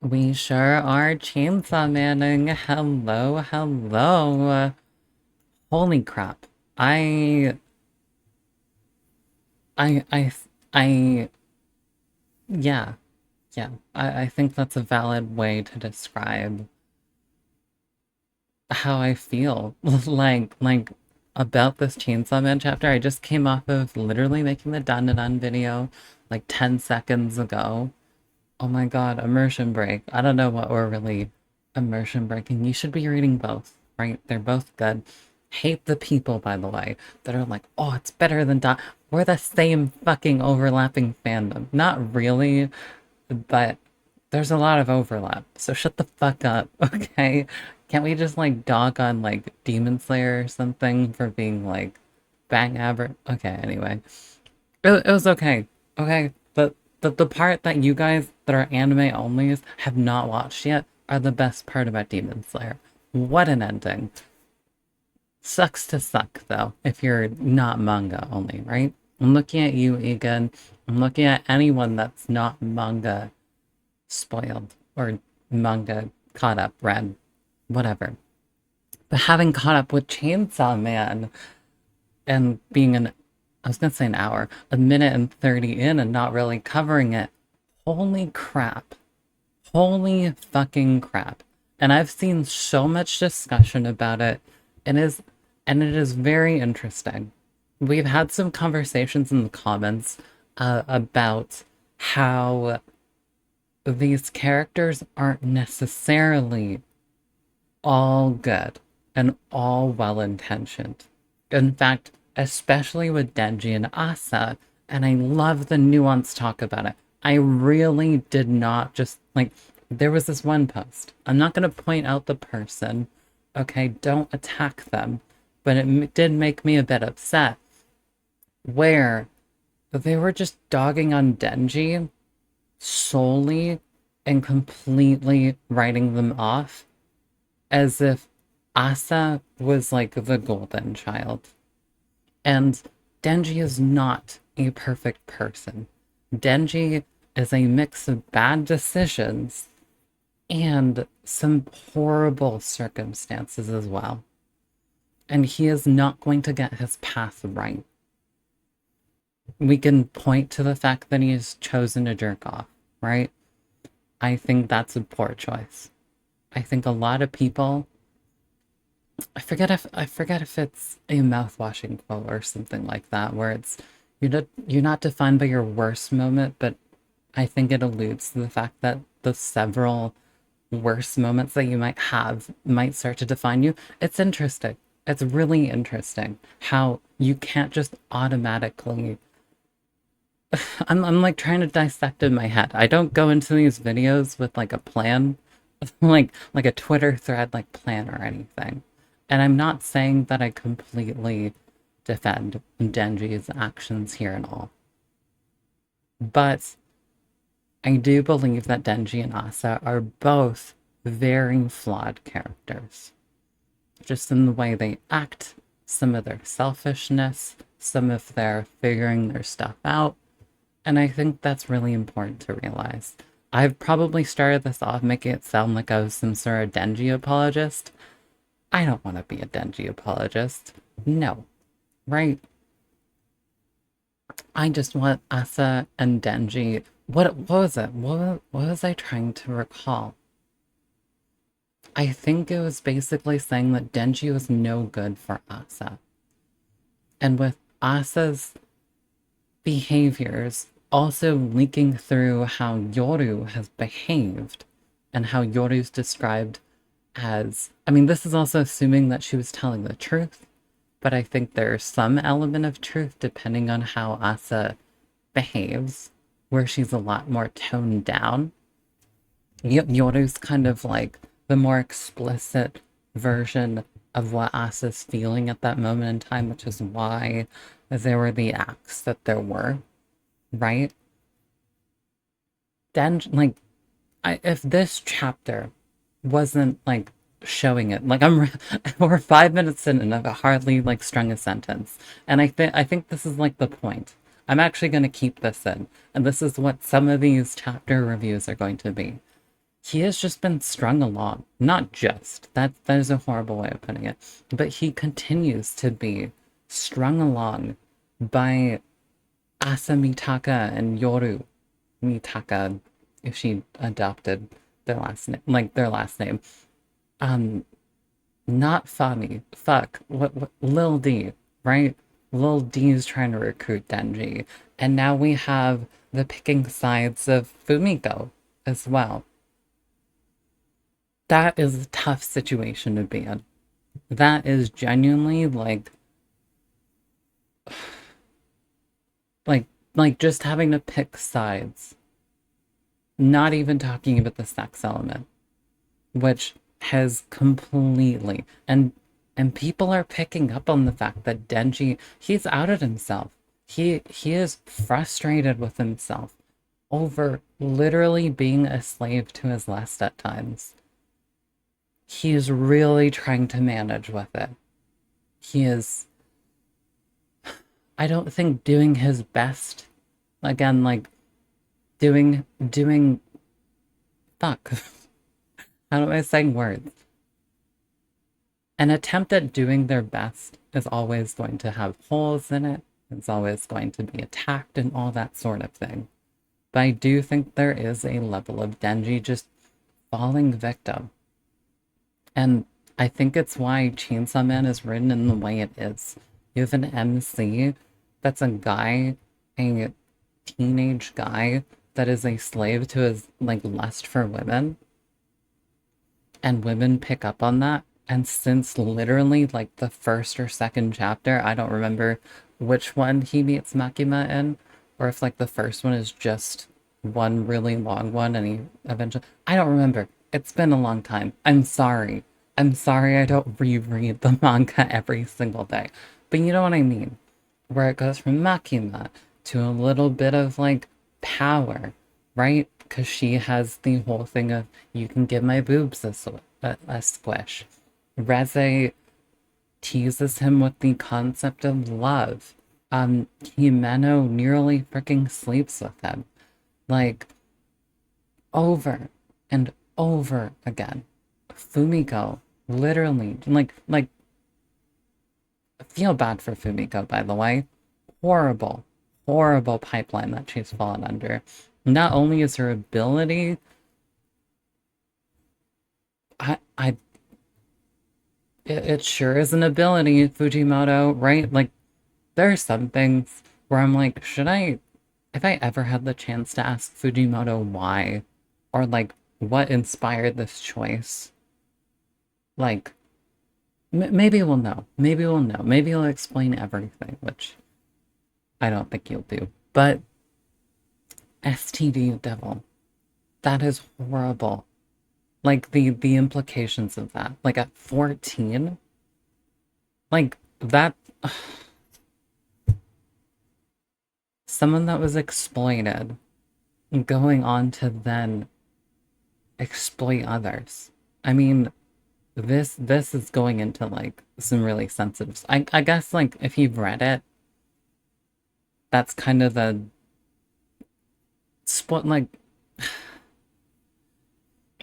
We sure are chainsaw manning. Hello, hello. Holy crap. I, I, I, I, yeah, yeah. I think that's a valid way to describe how I feel. About this Chainsaw Man chapter. I just came off of literally making the dun dun video like 10 seconds ago. Oh my god, immersion break. I don't know what we're really immersion breaking. You should be reading both, right? They're both good. Hate the people, by the way, that are like, oh, it's better than Dot. We're the same fucking overlapping fandom. Not really, but there's a lot of overlap. So shut the fuck up, okay? Can't we just like dog on like Demon Slayer or something for being like bang average? Okay, anyway. It was okay. Okay. But the part that you guys that are anime onlys have not watched yet are the best part about Demon Slayer. What an ending. Sucks to suck though, if you're not manga only, right? I'm looking at you, Egan. I'm looking at anyone that's not manga spoiled or manga caught up, read, whatever. But having caught up with Chainsaw Man and being I was gonna say an hour, a minute and 30 in and not really covering it. Holy crap. Holy fucking crap. And I've seen so much discussion about it. It is, and it is very interesting. We've had some conversations in the comments about how these characters aren't necessarily all good and all well intentioned. In fact, especially with Denji and Asa, and I love the nuanced talk about it. I really did not just like, there was this one post. I'm not going to point out the person, okay? Don't attack them. But it did make me a bit upset where they were just dogging on Denji solely and completely writing them off as if Asa was like the golden child. And Denji is not a perfect person. Denji is a mix of bad decisions and some horrible circumstances as well. And he is not going to get his path right. We can point to the fact that he has chosen to jerk off, right? I think that's a poor choice. I think a lot of people, I forget if it's a mouth-washing quote or something like that, where it's you're not defined by your worst moment, but I think it alludes to the fact that the several worst moments that you might have might start to define you. It's interesting. It's really interesting how you can't just automatically. I'm like trying to dissect in my head. I don't go into these videos with like a plan, like a Twitter thread like plan or anything. And I'm not saying that I completely defend Denji's actions here and all. But I do believe that Denji and Asa are both very flawed characters. Just in the way they act, some of their selfishness, some of their figuring their stuff out. And I think that's really important to realize. I've probably started this off making it sound like I was some sort of Denji apologist. I don't want to be a Denji apologist. No. Right? I just want Asa and Denji. What was it? What was I trying to recall? I think it was basically saying that Denji was no good for Asa. And with Asa's behaviors also leaking through how Yoru has behaved and how Yoru's described as, I mean, this is also assuming that she was telling the truth, but I think there's some element of truth depending on how Asa behaves, where she's a lot more toned down. Yoru's kind of like the more explicit version of what Asa's feeling at that moment in time, which is why there were the acts that there were, right? Then, like, if this chapter wasn't like showing it, like we're 5 minutes in and I've hardly like strung a sentence, and I think this is like the point. I'm actually going to keep this in, and this is what some of these chapter reviews are going to be. he has just been strung along. Not just. That is a horrible way of putting it. But he continues to be strung along by Asa Mitaka and Yoru Mitaka, if she adopted their last name, like their last name. Um, Not Fami. Fuck. What Lil D, right? Lil D is trying to recruit Denji. And now we have the picking sides of Fumiko as well. That is a tough situation to be in. That is genuinely like like just having to pick sides. Not even talking about the sex element, which has completely and people are picking up on the fact that Denji, he's outed himself. He is frustrated with himself over literally being a slave to his lust at times. He is really trying to manage with it. He is, I don't think, doing his best. Again, like doing fuck. How am I saying words? An attempt at doing their best is always going to have holes in it. It's always going to be attacked and all that sort of thing. But I do think there is a level of Denji just falling victim. And I think it's why Chainsaw Man is written in the way it is. You have an MC that's a guy, a teenage guy that is a slave to his like lust for women, and women pick up on that. And since literally like the first or second chapter, I don't remember which one he meets Makima in, or if like the first one is just one really long one and he eventually, I don't remember. It's been a long time. I'm sorry. I'm sorry I don't reread the manga every single day. But you know what I mean? Where it goes from Makima to a little bit of like power, right? Because she has the whole thing of you can give my boobs a squish. Reze teases him with the concept of love. Himeno nearly freaking sleeps with him. Like, over and over again. Fumiko, literally, like, I feel bad for Fumiko, by the way. Horrible, horrible pipeline that she's fallen under. Not only is her ability, it sure is an ability, Fujimoto, right? Like, there are some things where I'm like, if I ever had the chance to ask Fujimoto why, or like, what inspired this choice, like, maybe we'll know. Maybe we'll know. Maybe he'll explain everything, which I don't think he'll do. But STD Devil, that is horrible. Like, the implications of that. Like, at 14? Like, that... Someone that was exploited going on to then exploit others. I mean, this is going into like some really sensitive. I guess like if you've read it, that's kind of the spot. Like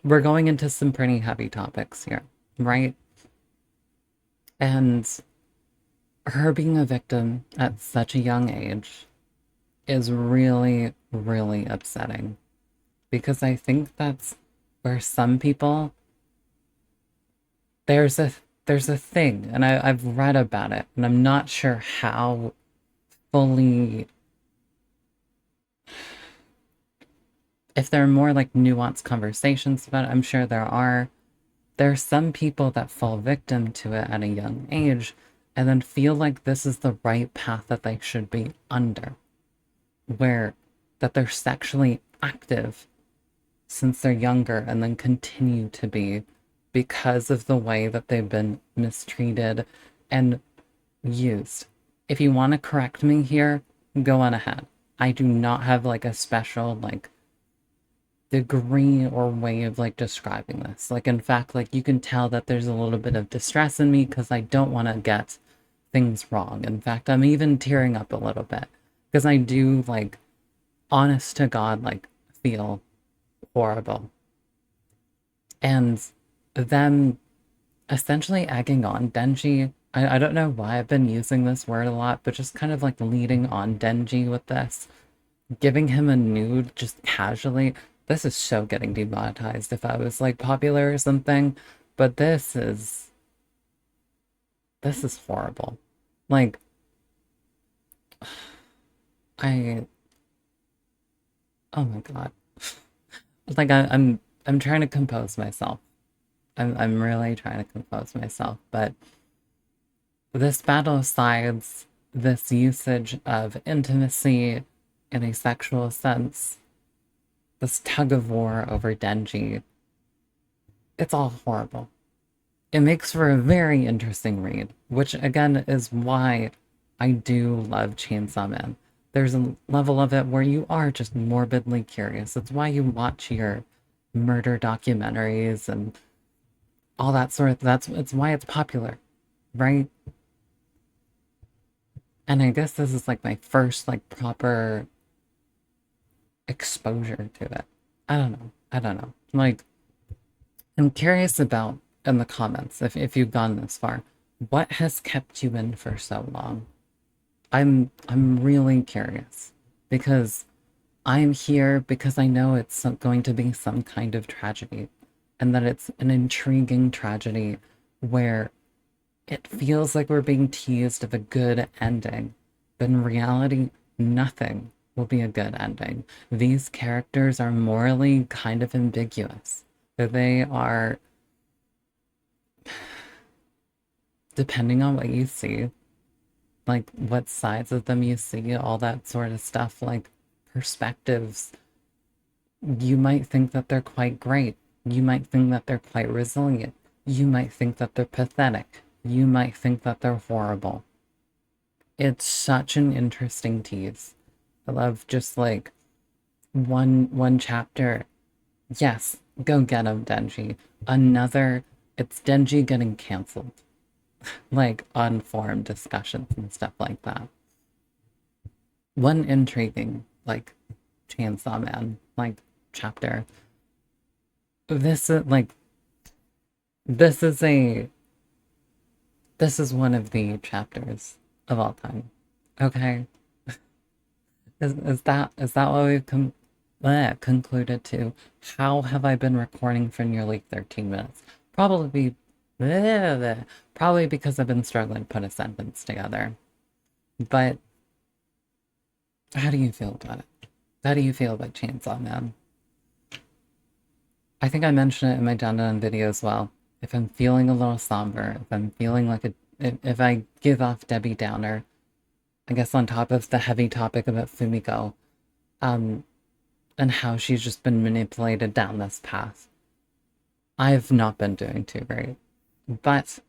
we're going into some pretty heavy topics here, right? And her being a victim at such a young age is really, really upsetting. Because I think that's where some people there's a thing, and I've read about it, and I'm not sure how fully if there are more like nuanced conversations about it. I'm sure there are. There are some people that fall victim to it at a young age and then feel like this is the right path that they should be under, where that they're sexually active since they're younger and then continue to be because of the way that they've been mistreated and used. If you want to correct me here, go on ahead. I do not have like a special like degree or way of like describing this. Like in fact, like you can tell that there's a little bit of distress in me because I don't want to get things wrong. In fact, I'm even tearing up a little bit because I do like honest to God like feel horrible. and them essentially egging on Denji. I don't know why I've been using this word a lot, but just kind of like leading on Denji with this, giving him a nude just casually. This is so getting demonetized if I was like popular or something, but this is horrible. Like I oh my god. Like I'm trying to compose myself. I'm really trying to compose myself, but this battle of sides, this usage of intimacy in a sexual sense, this tug of war over Denji, it's all horrible. It makes for a very interesting read, which again is why I do love Chainsaw Man. There's a level of it where you are just morbidly curious. It's why you watch your murder documentaries and all that sort of it's why it's popular, right? And I guess this is like my first like proper exposure to it. I don't know. I don't know. Like I'm curious about in the comments if you've gone this far, what has kept you in for so long? I'm really curious because I'm here because I know it's going to be some kind of tragedy and that it's an intriguing tragedy where it feels like we're being teased of a good ending, but in reality, nothing will be a good ending. These characters are morally kind of ambiguous. They are, depending on what you see, like what sides of them you see, all that sort of stuff, like perspectives, you might think that they're quite great. You might think that they're quite resilient. You might think that they're pathetic. You might think that they're horrible. It's such an interesting tease. I love just like one chapter. Yes, go get him, Denji. Another, it's Denji getting canceled. Like on forum discussions and stuff like that. One intriguing, like Chainsaw Man, like chapter. This is like this is a this is one of the chapters of all time. Okay. Is that what we've concluded to? How have I been recording for nearly 13 minutes? Probably probably because I've been struggling to put a sentence together. But how do you feel about it? How do you feel about Chainsaw Man? I think I mentioned it in my Down Down video as well. If I'm feeling a little somber, if I'm feeling like if I give off Debbie Downer, I guess on top of the heavy topic about Fumiko, um, and how she's just been manipulated down this path, I've not been doing too great. But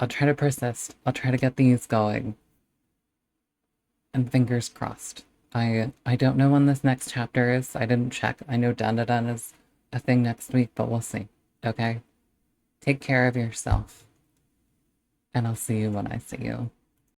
I'll try to persist. I'll try to get these going. And fingers crossed. I don't know when this next chapter is. I didn't check. I know Dun Dun Dun is a thing next week, but we'll see. Okay? Take care of yourself. And I'll see you when I see you.